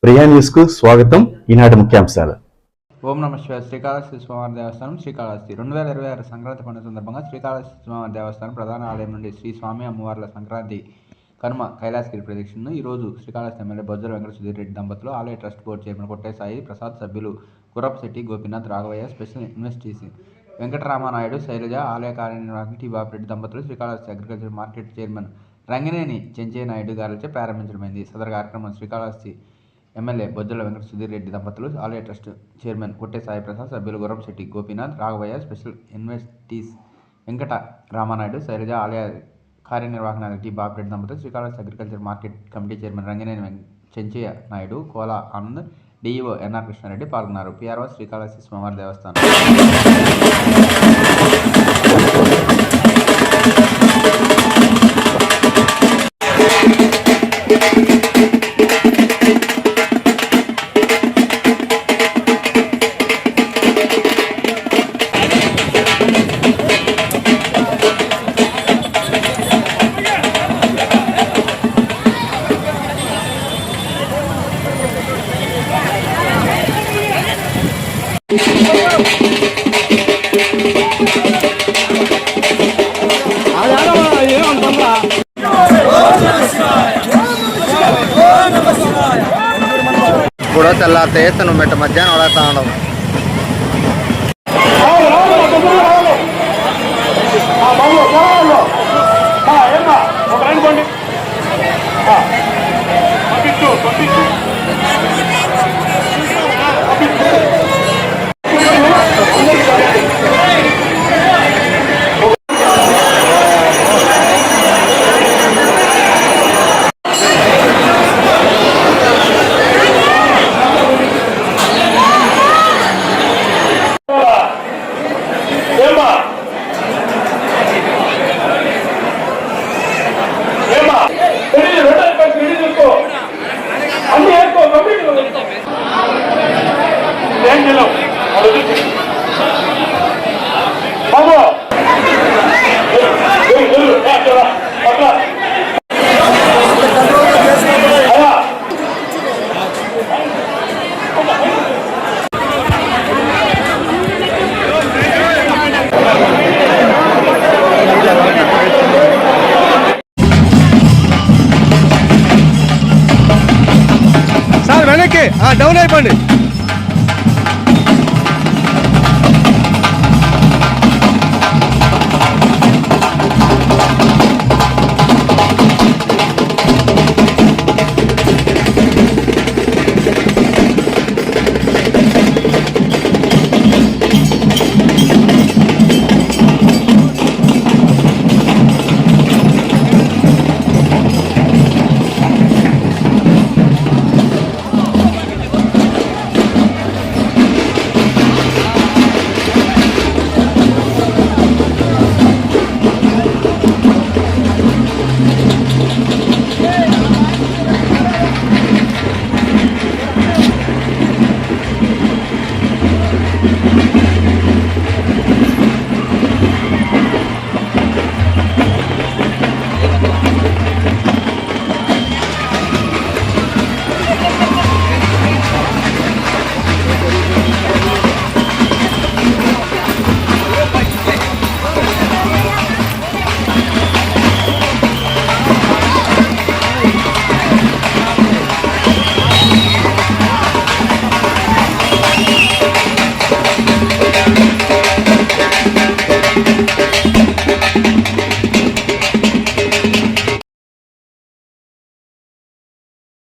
Priya news కు స్వాగతం. ఈనాటి ముఖ్యాంశాలు. ఓం నమ శివాయ. శ్రీకాళహస్తి స్వామివారి దేవస్థానం శ్రీకాళహస్తి 2026 సంక్రాంతి పండుగ సందర్భంగా శ్రీకాళహస్తి స్వామివారి దేవస్థానం ప్రధాన ఆలయం నుండి శ్రీ స్వామి అమ్మవార్ల సంక్రాంతి కనుమ కైలాసగిరి ప్రదక్షిణను ఈరోజు శ్రీకాళహస్తి ఎమ్మెల్యే బొజ్జల వెంకట సుధీర్ రెడ్డి దంపతులు, ఆలయ trust board chairman Kotte Sai Prasad, సభ్యులు గుర్రపశెట్టి గోపీనాథ్, రాఘవయ్య, స్పెషల్ ఇన్వెస్టిస్ వెంకటరామానాయుడు, శైలజ, ఆలయ కార్యనిర్వాహకులు టి బాపిరెడ్డి దంపతులు, Srikalahasti agriculture market chairman Rangineni Chenchaiah Naidu గారిచే ప్రారంభించడమైంది. సదరు కార్యక్రమం శ్రీకాళహస్తి ఎమ్మెల్యే బొజ్జల వెంకట సుధీర్ రెడ్డి దంపతులు, ఆలయ ట్రస్ట్ చైర్మన్ కొట్టే సాయి ప్రసాద్, సభ్యులు గుర్రపశెట్టి గోపీనాథ్, రాఘవయ్య, స్పెషల్ ఇన్వెస్టిస్ వెంకట రామానాయుడు, శైలజ, ఆలయ కార్యనిర్వాహక టి బాపిరెడ్డి దంపతులు, Srikalahasti agriculture market committee chairman Rangineni Chenchaiah Naidu, Kola Anand, DEO NR Krishnareddy పాల్గొన్నారు. పిఆర్ఓ శ్రీకాళహస్తి స్వామివారి దేవస్థానం. కూడా తెల్లారితే నువ్వు మెట్ట మధ్యాహ్నం అడుగుతా ఉండవు. వెనక్కి డౌన్ అయిపోండి.